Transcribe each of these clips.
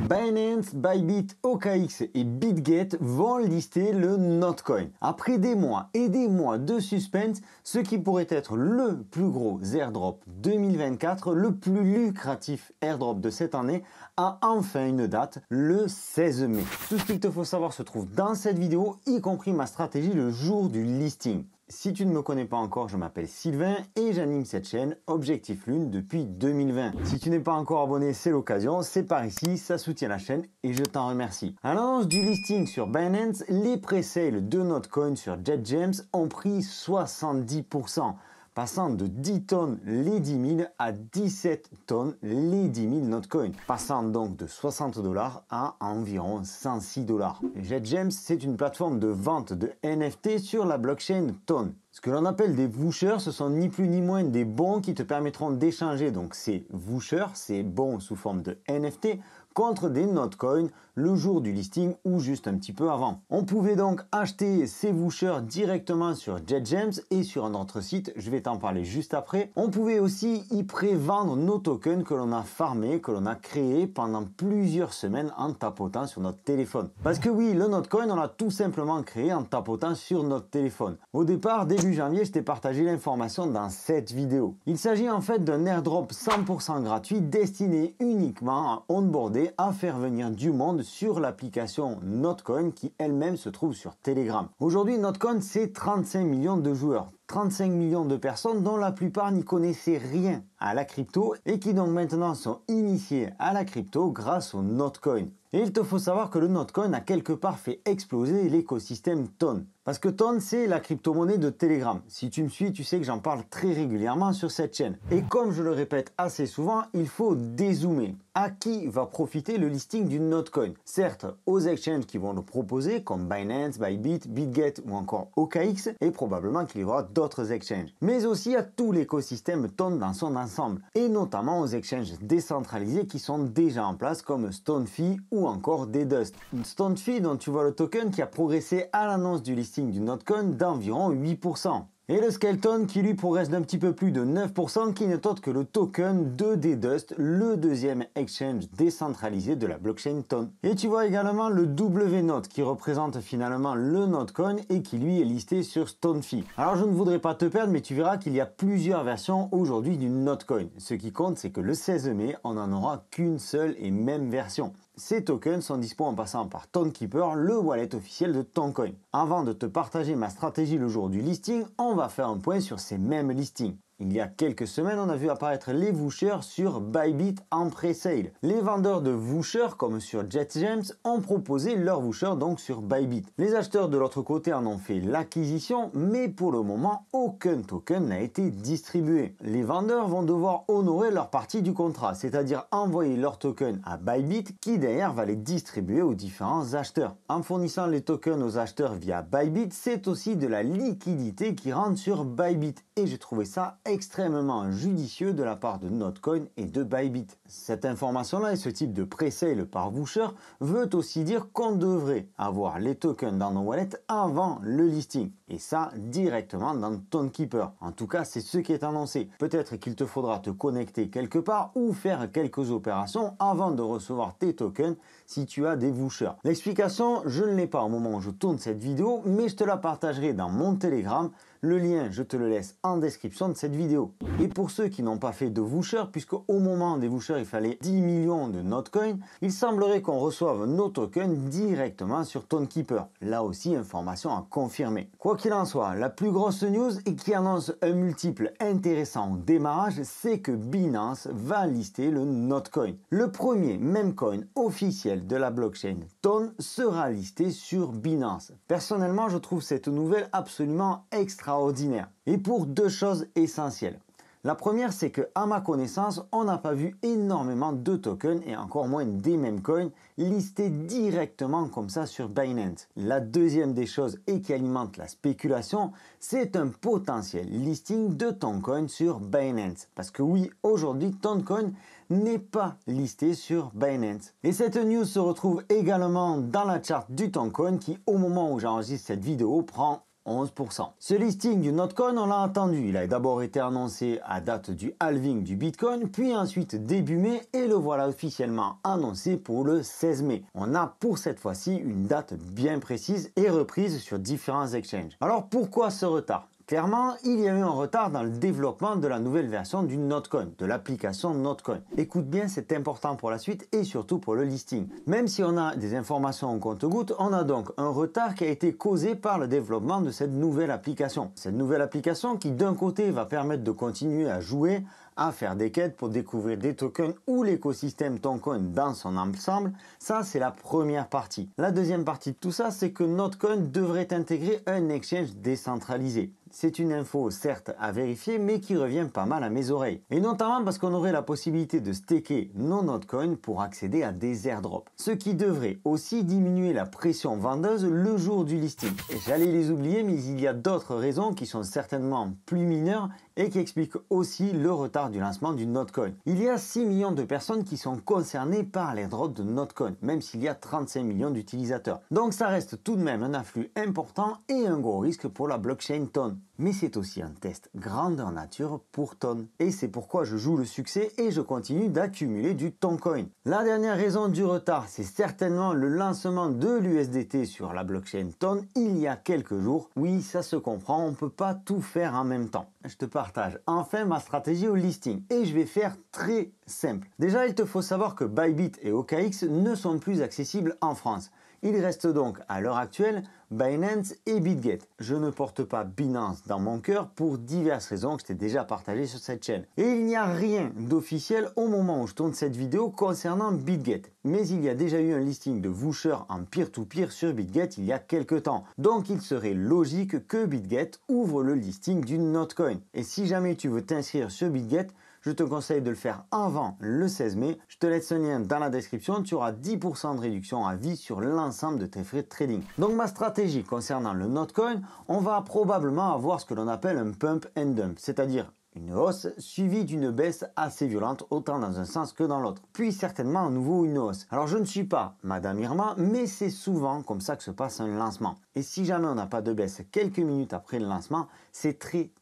Binance, Bybit, OKX et BitGet vont lister le Notcoin. Après des mois et des mois de suspense, ce qui pourrait être le plus gros airdrop 2024, le plus lucratif airdrop de cette année, a enfin une date, le 16 mai. Tout ce qu'il te faut savoir se trouve dans cette vidéo, y compris ma stratégie le jour du listing. Si tu ne me connais pas encore, je m'appelle Sylvain et j'anime cette chaîne Objectif Lune depuis 2020. Si tu n'es pas encore abonné, c'est l'occasion, c'est par ici, ça soutient la chaîne et je t'en remercie. À l'annonce du listing sur Binance, les pré-sales de Notcoin sur JetGems ont pris 70%. Passant de 10 tonnes les 10 000 à 17 tonnes les 10 000 Notcoin, passant donc de 60 $ à environ 106 $. JetGems, c'est une plateforme de vente de NFT sur la blockchain Ton. Ce que l'on appelle des vouchers, ce sont ni plus ni moins des bons qui te permettront d'échanger donc ces vouchers, ces bons sous forme de NFT, contre des Notcoin le jour du listing ou juste un petit peu avant. On pouvait donc acheter ces vouchers directement sur JetGems et sur un autre site, je vais t'en parler juste après. On pouvait aussi y pré-vendre nos tokens que l'on a farmés, que l'on a créés pendant plusieurs semaines en tapotant sur notre téléphone. Parce que oui, le Notcoin, on l'a tout simplement créé en tapotant sur notre téléphone. Au départ, début janvier, je t'ai partagé l'information dans cette vidéo. Il s'agit en fait d'un airdrop 100% gratuit destiné uniquement à onboarder, à faire venir du monde sur l'application Notcoin qui elle-même se trouve sur Telegram. Aujourd'hui, Notcoin, c'est 35 millions de joueurs. 35 millions de personnes dont la plupart n'y connaissaient rien à la crypto et qui donc maintenant sont initiés à la crypto grâce au Notcoin. Et il te faut savoir que le Notcoin a quelque part fait exploser l'écosystème Ton. Parce que Ton, c'est la crypto-monnaie de Telegram. Si tu me suis, tu sais que j'en parle très régulièrement sur cette chaîne. Et comme je le répète assez souvent, il faut dézoomer. À qui va profiter le listing du Notcoin? Certes, aux exchanges qui vont le proposer, comme Binance, Bybit, BitGet ou encore OKX, et probablement qu'il y aura d'autres exchanges. Mais aussi à tout l'écosystème Ton dans son ensemble. Et notamment aux exchanges décentralisés qui sont déjà en place, comme StoneFi ou encore Dedust. StoneFi dont tu vois le token qui a progressé à l'annonce du listing du Notcoin d'environ 8%. Et le Skeleton qui lui progresse d'un petit peu plus de 9%, qui n'est autre que le token de Dedust, le deuxième exchange décentralisé de la blockchain Ton. Et tu vois également le WNOT qui représente finalement le Notcoin et qui lui est listé sur StoneFi. Alors je ne voudrais pas te perdre, mais tu verras qu'il y a plusieurs versions aujourd'hui du Notcoin. Ce qui compte, c'est que le 16 mai, on n'en aura qu'une seule et même version. Ces tokens sont dispo en passant par TonKeeper, le wallet officiel de Toncoin. Avant de te partager ma stratégie le jour du listing, on va faire un point sur ces mêmes listings. Il y a quelques semaines, on a vu apparaître les vouchers sur Bybit en pré-sale. Les vendeurs de vouchers, comme sur JetGems, ont proposé leurs vouchers donc sur Bybit. Les acheteurs de l'autre côté en ont fait l'acquisition, mais pour le moment, aucun token n'a été distribué. Les vendeurs vont devoir honorer leur partie du contrat, c'est-à-dire envoyer leurs tokens à Bybit, qui derrière va les distribuer aux différents acheteurs. En fournissant les tokens aux acheteurs via Bybit, c'est aussi de la liquidité qui rentre sur Bybit. Et j'ai trouvé ça extrêmement judicieux de la part de Notcoin et de Bybit. Cette information-là et ce type de pré-sale par voucher veut aussi dire qu'on devrait avoir les tokens dans nos wallets avant le listing. Et ça directement dans TonKeeper. En tout cas, c'est ce qui est annoncé. Peut-être qu'il te faudra te connecter quelque part ou faire quelques opérations avant de recevoir tes tokens si tu as des vouchers. L'explication, je ne l'ai pas au moment où je tourne cette vidéo, mais je te la partagerai dans mon Telegram. Le lien, je te le laisse en description de cette vidéo. Et pour ceux qui n'ont pas fait de voucher, puisque au moment des vouchers, il fallait 10 millions de Notcoin, il semblerait qu'on reçoive nos tokens directement sur TonKeeper. Là aussi, information à confirmer. Quoi qu'il en soit, la plus grosse news et qui annonce un multiple intéressant au démarrage, c'est que Binance va lister le Notcoin. Le premier memecoin officiel de la blockchain Ton sera listé sur Binance. Personnellement, je trouve cette nouvelle absolument extraordinaire. Et pour deux choses essentielles. La première, c'est que, à ma connaissance, on n'a pas vu énormément de tokens et encore moins des memecoins listés directement comme ça sur Binance. La deuxième des choses et qui alimente la spéculation, c'est un potentiel listing de Toncoin sur Binance. Parce que oui, aujourd'hui, Toncoin n'est pas listé sur Binance. Et cette news se retrouve également dans la charte du Toncoin qui, au moment où j'enregistre cette vidéo, prend 11%. Ce listing du Notcoin, on l'a attendu. Il a d'abord été annoncé à date du halving du Bitcoin, puis ensuite début mai, et le voilà officiellement annoncé pour le 16 mai. On a pour cette fois-ci une date bien précise et reprise sur différents exchanges. Alors pourquoi ce retard ? Clairement, il y a eu un retard dans le développement de la nouvelle version du Notcoin, de l'application Notcoin. Écoute bien, c'est important pour la suite et surtout pour le listing. Même si on a des informations au compte-gouttes, on a donc un retard qui a été causé par le développement de cette nouvelle application. Cette nouvelle application qui d'un côté va permettre de continuer à jouer, à faire des quêtes pour découvrir des tokens ou l'écosystème Toncoin dans son ensemble, ça c'est la première partie. La deuxième partie de tout ça, c'est que Notcoin devrait intégrer un exchange décentralisé. C'est une info certes à vérifier mais qui revient pas mal à mes oreilles. Et notamment parce qu'on aurait la possibilité de staker nos Notcoin pour accéder à des airdrops. Ce qui devrait aussi diminuer la pression vendeuse le jour du listing. Et j'allais les oublier mais il y a d'autres raisons qui sont certainement plus mineures et qui expliquent aussi le retard du lancement du Notcoin. Il y a 6 millions de personnes qui sont concernées par l'airdrop de Notcoin, même s'il y a 35 millions d'utilisateurs. Donc ça reste tout de même un afflux important et un gros risque pour la blockchain Ton. Mais c'est aussi un test grandeur nature pour Ton. Et c'est pourquoi je joue le succès et je continue d'accumuler du Toncoin. La dernière raison du retard, c'est certainement le lancement de l'USDT sur la blockchain Ton il y a quelques jours. Oui, ça se comprend, on ne peut pas tout faire en même temps. Je te partage enfin ma stratégie au listing et je vais faire très simple. Déjà, il te faut savoir que Bybit et OKX ne sont plus accessibles en France. Il reste donc à l'heure actuelle Binance et BitGet. Je ne porte pas Binance dans mon cœur pour diverses raisons que je t'ai déjà partagées sur cette chaîne. Et il n'y a rien d'officiel au moment où je tourne cette vidéo concernant BitGet. Mais il y a déjà eu un listing de vouchers en peer-to-peer sur BitGet il y a quelques temps. Donc il serait logique que BitGet ouvre le listing du Notcoin. Et si jamais tu veux t'inscrire sur BitGet, je te conseille de le faire avant le 16 mai. Je te laisse un lien dans la description. Tu auras 10% de réduction à vie sur l'ensemble de tes frais de trading. Donc ma stratégie concernant le Notcoin, on va probablement avoir ce que l'on appelle un pump and dump, c'est-à-dire une hausse suivie d'une baisse assez violente, autant dans un sens que dans l'autre. Puis certainement à nouveau une hausse. Alors je ne suis pas Madame Irma, mais c'est souvent comme ça que se passe un lancement. Et si jamais on n'a pas de baisse quelques minutes après le lancement, c'est très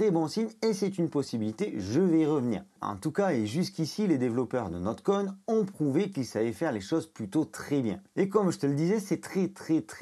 bon signe et c'est une possibilité, je vais y revenir. En tout cas, et jusqu'ici, les développeurs de Notcoin ont prouvé qu'ils savaient faire les choses plutôt très bien. Et comme je te le disais, c'est très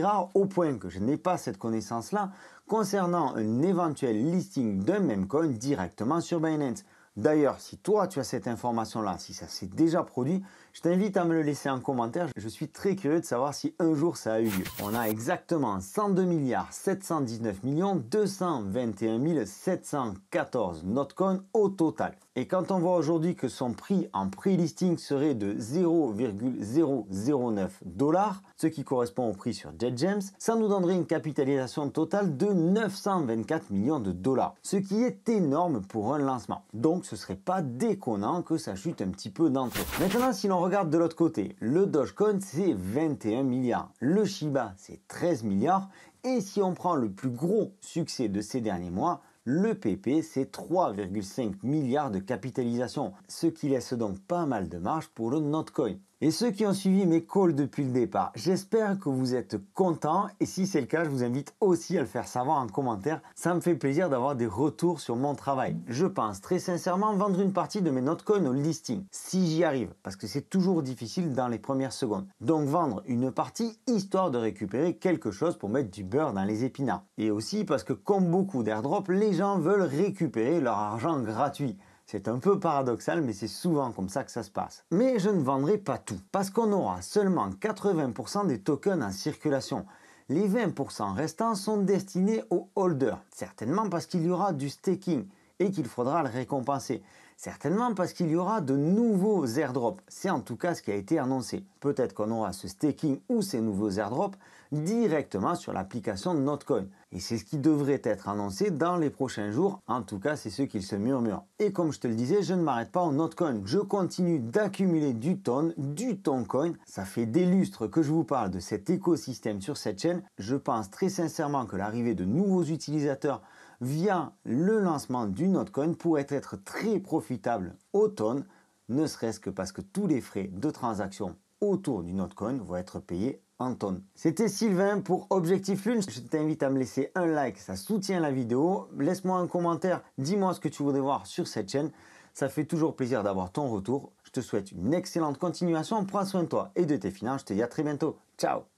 rare au point que je n'ai pas cette connaissance-là concernant un éventuel listing d'un même coin directement sur Binance. D'ailleurs, si toi tu as cette information-là, si ça s'est déjà produit, je t'invite à me le laisser en commentaire. Je suis très curieux de savoir si un jour ça a eu lieu. On a exactement 102 milliards 719 millions 221 714 Notcoin au total. Et quand on voit aujourd'hui que son prix en pré-listing serait de 0,009 $, ce qui correspond au prix sur JetGems, ça nous donnerait une capitalisation totale de 924 millions de $, ce qui est énorme pour un lancement. Donc ce serait pas déconnant que ça chute un petit peu d'entrée. Maintenant, si l'on regarde de l'autre côté, le Dogecoin c'est 21 milliards, le Shiba c'est 13 milliards, et si on prend le plus gros succès de ces derniers mois, le PP, c'est 3,5 milliards de capitalisation, ce qui laisse donc pas mal de marge pour le Notcoin. Et ceux qui ont suivi mes calls depuis le départ, j'espère que vous êtes contents et si c'est le cas, je vous invite aussi à le faire savoir en commentaire. Ça me fait plaisir d'avoir des retours sur mon travail. Je pense très sincèrement vendre une partie de mes Notcoin au listing, si j'y arrive, parce que c'est toujours difficile dans les premières secondes. Donc vendre une partie histoire de récupérer quelque chose pour mettre du beurre dans les épinards. Et aussi parce que comme beaucoup d'airdrops, les gens veulent récupérer leur argent gratuit. C'est un peu paradoxal, mais c'est souvent comme ça que ça se passe. Mais je ne vendrai pas tout, parce qu'on aura seulement 80% des tokens en circulation. Les 20% restants sont destinés aux holders, certainement parce qu'il y aura du staking et qu'il faudra le récompenser. Certainement parce qu'il y aura de nouveaux airdrops. C'est en tout cas ce qui a été annoncé. Peut-être qu'on aura ce staking ou ces nouveaux airdrops directement sur l'application Notcoin. Et c'est ce qui devrait être annoncé dans les prochains jours. En tout cas, c'est ce qu'il se murmure. Et comme je te le disais, je ne m'arrête pas au Notcoin. Je continue d'accumuler du Toncoin. Ça fait des lustres que je vous parle de cet écosystème sur cette chaîne. Je pense très sincèrement que l'arrivée de nouveaux utilisateurs via le lancement du Notcoin pourrait être très profitable au Ton, ne serait-ce que parce que tous les frais de transaction autour du Notcoin vont être payés en tonnes. C'était Sylvain pour Objectif Lune. Je t'invite à me laisser un like, ça soutient la vidéo. Laisse-moi un commentaire, dis-moi ce que tu voudrais voir sur cette chaîne. Ça fait toujours plaisir d'avoir ton retour. Je te souhaite une excellente continuation. Prends soin de toi et de tes finances. Je te dis à très bientôt. Ciao!